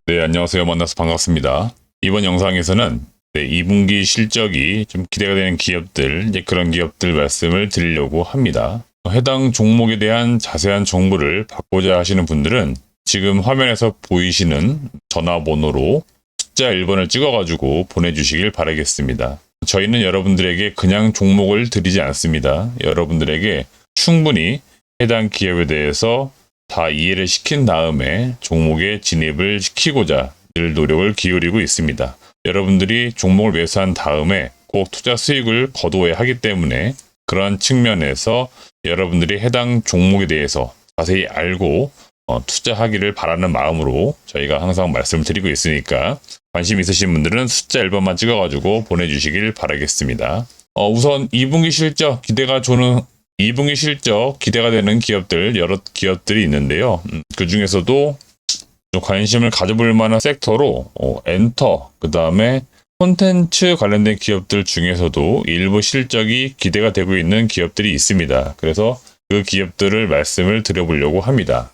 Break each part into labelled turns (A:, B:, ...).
A: 네, 안녕하세요. 만나서 반갑습니다. 이번 영상에서는 2분기 실적이 좀 기대가 되는 기업들, 이제 그런 기업들 말씀을 드리려고 합니다. 해당 종목에 대한 자세한 정보를 받고자 하시는 분들은 지금 화면에서 보이시는 전화번호로 숫자 1번을 찍어가지고 보내주시길 바라겠습니다. 저희는 여러분들에게 그냥 종목을 드리지 않습니다. 여러분들에게 충분히 해당 기업에 대해서 다 이해를 시킨 다음에 종목에 진입을 시키고자 늘 노력을 기울이고 있습니다. 여러분들이 종목을 매수한 다음에 꼭 투자 수익을 거두어야 하기 때문에 그러한 측면에서 여러분들이 해당 종목에 대해서 자세히 알고 투자하기를 바라는 마음으로 저희가 항상 말씀을 드리고 있으니까 관심 있으신 분들은 숫자 1번만 찍어가지고 보내주시길 바라겠습니다. 우선 2분기 실적 기대가 되는 기업들, 여러 기업들이 있는데요. 그 중에서도 좀 관심을 가져볼 만한 섹터로 엔터, 그 다음에 콘텐츠 관련된 기업들 중에서도 일부 실적이 기대가 되고 있는 기업들이 있습니다. 그래서 그 기업들을 말씀을 드려보려고 합니다.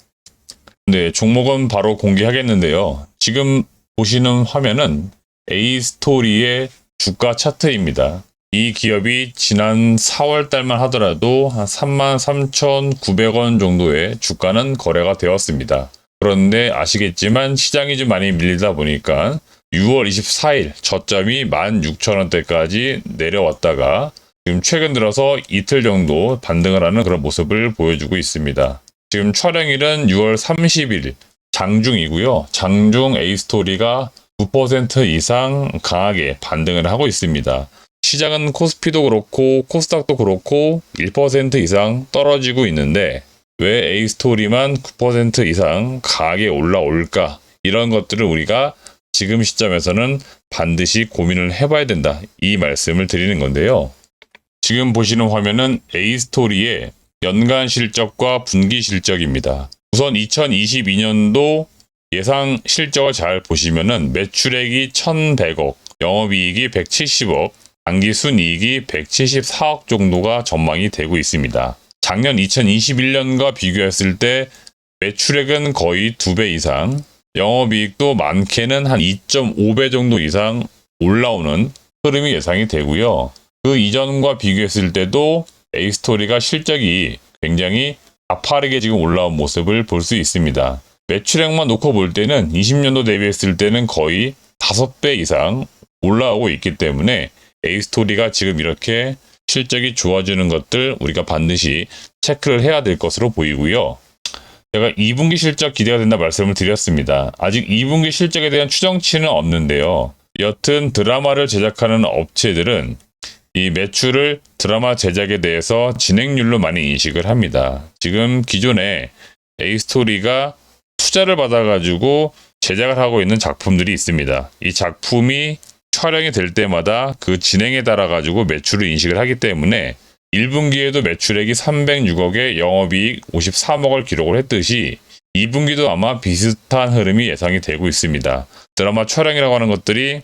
A: 네, 종목은 바로 공개하겠는데요. 지금 보시는 화면은 A스토리의 주가 차트입니다. 이 기업이 지난 4월 달만 하더라도 한 33,900원 정도의 주가는 거래가 되었습니다. 그런데 아시겠지만 시장이 좀 많이 밀리다 보니까 6월 24일 저점이 16,000원대까지 내려왔다가 지금 최근 들어서 이틀 정도 반등을 하는 그런 모습을 보여주고 있습니다. 지금 촬영일은 6월 30일 장중이고요. 장중 A스토리가 9% 이상 강하게 반등을 하고 있습니다. 시장은 코스피도 그렇고 코스닥도 그렇고 1% 이상 떨어지고 있는데 왜 A스토리만 9% 이상 강하게 올라올까? 이런 것들을 우리가 지금 시점에서는 반드시 고민을 해봐야 된다. 이 말씀을 드리는 건데요. 지금 보시는 화면은 A스토리의 연간 실적과 분기 실적입니다. 우선 2022년도 예상 실적을 잘 보시면은 매출액이 1,100억, 영업이익이 170억, 당기순이익이 174억 정도가 전망이 되고 있습니다. 작년 2021년과 비교했을 때 매출액은 거의 2배 이상, 영업이익도 많게는 한 2.5배 정도 이상 올라오는 흐름이 예상이 되고요. 그 이전과 비교했을 때도 A스토리가 실적이 굉장히 가파르게 지금 올라온 모습을 볼 수 있습니다. 매출액만 놓고 볼 때는 20년도 대비했을 때는 거의 5배 이상 올라오고 있기 때문에 A스토리가 지금 이렇게 실적이 좋아지는 것들 우리가 반드시 체크를 해야 될 것으로 보이고요. 제가 2분기 실적 기대가 된다 말씀을 드렸습니다. 아직 2분기 실적에 대한 추정치는 없는데요. 여튼 드라마를 제작하는 업체들은 이 매출을 드라마 제작에 대해서 진행률로 많이 인식을 합니다. 지금 기존에 A스토리가 투자를 받아가지고 제작을 하고 있는 작품들이 있습니다. 이 작품이 촬영이 될 때마다 그 진행에 따라 가지고 매출을 인식을 하기 때문에 1분기에도 매출액이 306억에 영업이익 53억을 기록을 했듯이 2분기도 아마 비슷한 흐름이 예상이 되고 있습니다. 드라마 촬영이라고 하는 것들이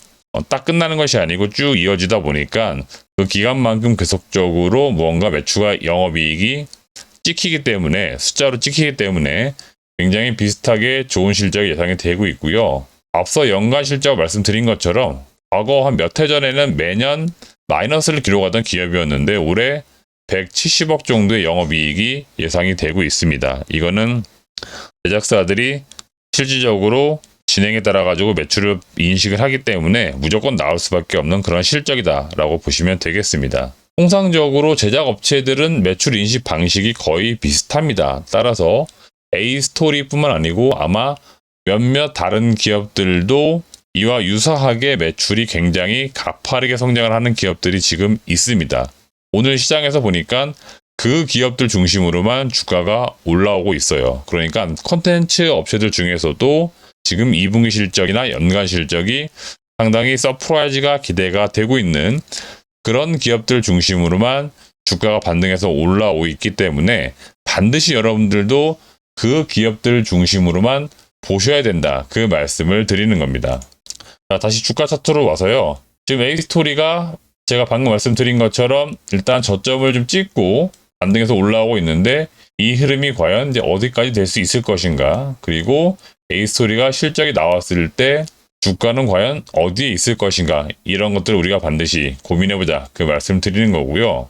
A: 딱 끝나는 것이 아니고 쭉 이어지다 보니까 그 기간만큼 계속적으로 무언가 매출과 영업이익이 찍히기 때문에 숫자로 찍히기 때문에 굉장히 비슷하게 좋은 실적이 예상이 되고 있고요. 앞서 연간 실적 말씀드린 것처럼 과거 한 몇 해 전에는 매년 마이너스를 기록하던 기업이었는데 올해 170억 정도의 영업이익이 예상이 되고 있습니다. 이거는 제작사들이 실질적으로 진행에 따라 가지고 매출을 인식을 하기 때문에 무조건 나올 수밖에 없는 그런 실적이다라고 보시면 되겠습니다. 통상적으로 제작업체들은 매출 인식 방식이 거의 비슷합니다. 따라서 A스토리뿐만 아니고 아마 몇몇 다른 기업들도 이와 유사하게 매출이 굉장히 가파르게 성장을 하는 기업들이 지금 있습니다. 오늘 시장에서 보니까 그 기업들 중심으로만 주가가 올라오고 있어요. 그러니까 콘텐츠 업체들 중에서도 지금 2분기 실적이나 연간 실적이 상당히 서프라이즈가 기대가 되고 있는 그런 기업들 중심으로만 주가가 반등해서 올라오고 있기 때문에 반드시 여러분들도 그 기업들 중심으로만 보셔야 된다. 그 말씀을 드리는 겁니다. 자, 다시 주가 차트로 와서요. 지금 A스토리가 제가 방금 말씀드린 것처럼 일단 저점을 좀 찍고 반등해서 올라오고 있는데 이 흐름이 과연 이제 어디까지 될 수 있을 것인가, 그리고 A스토리가 실적이 나왔을 때 주가는 과연 어디에 있을 것인가, 이런 것들을 우리가 반드시 고민해보자, 그 말씀 드리는 거고요.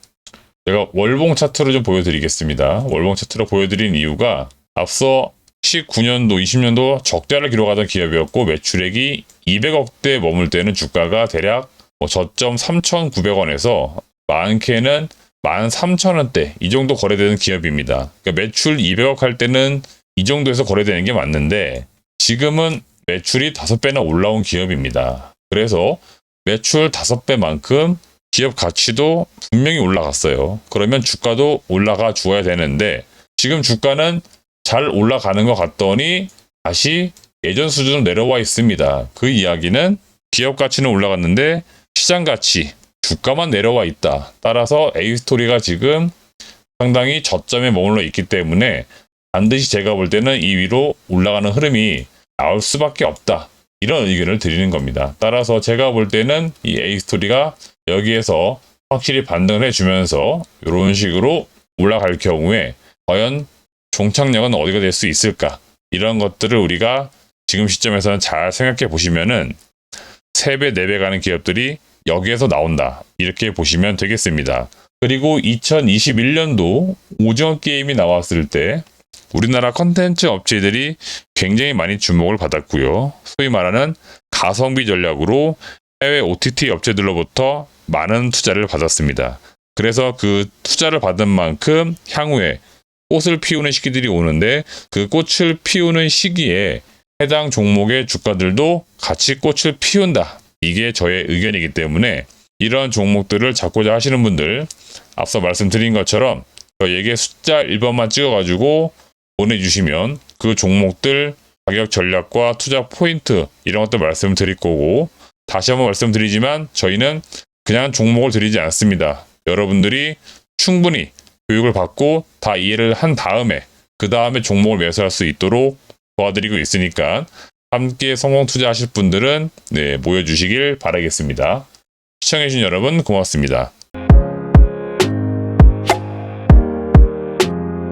A: 제가 월봉 차트로 좀 보여드리겠습니다. 월봉 차트로 보여드린 이유가 앞서 19년도, 20년도 적자를 기록하던 기업이었고 매출액이 200억대에 머물 때는 주가가 대략 저점 3,900원에서 많게는 13,000원대 이 정도 거래되는 기업입니다. 그러니까 매출 200억 할 때는 이 정도에서 거래되는 게 맞는데 지금은 매출이 5배나 올라온 기업입니다. 그래서 매출 5배만큼 기업 가치도 분명히 올라갔어요. 그러면 주가도 올라가 주어야 되는데 지금 주가는 잘 올라가는 것 같더니 다시 예전 수준으로 내려와 있습니다. 그 이야기는 기업 가치는 올라갔는데 시장 가치, 주가만 내려와 있다. 따라서 A스토리가 지금 상당히 저점에 머물러 있기 때문에 반드시 제가 볼 때는 이 위로 올라가는 흐름이 나올 수밖에 없다. 이런 의견을 드리는 겁니다. 따라서 제가 볼 때는 이 A스토리가 여기에서 확실히 반등을 해주면서 이런 식으로 올라갈 경우에 과연 종착역은 어디가 될 수 있을까? 이런 것들을 우리가 지금 시점에서는 잘 생각해 보시면은 3배, 4배 가는 기업들이 여기에서 나온다. 이렇게 보시면 되겠습니다. 그리고 2021년도 오징어 게임이 나왔을 때 우리나라 컨텐츠 업체들이 굉장히 많이 주목을 받았고요. 소위 말하는 가성비 전략으로 해외 OTT 업체들로부터 많은 투자를 받았습니다. 그래서 그 투자를 받은 만큼 향후에 꽃을 피우는 시기들이 오는데 그 꽃을 피우는 시기에 해당 종목의 주가들도 같이 꽃을 피운다. 이게 저의 의견이기 때문에 이런 종목들을 잡고자 하시는 분들 앞서 말씀드린 것처럼 저에게 숫자 1번만 찍어가지고 보내주시면 그 종목들 가격 전략과 투자 포인트 이런 것들 말씀드릴 거고 다시 한번 말씀드리지만 저희는 그냥 종목을 드리지 않습니다. 여러분들이 충분히 교육을 받고 다 이해를 한 다음에 그 다음에 종목을 매수할 수 있도록 도와드리고 있으니까 함께 성공 투자하실 분들은 모여주시길 바라겠습니다. 시청해주신 여러분 고맙습니다.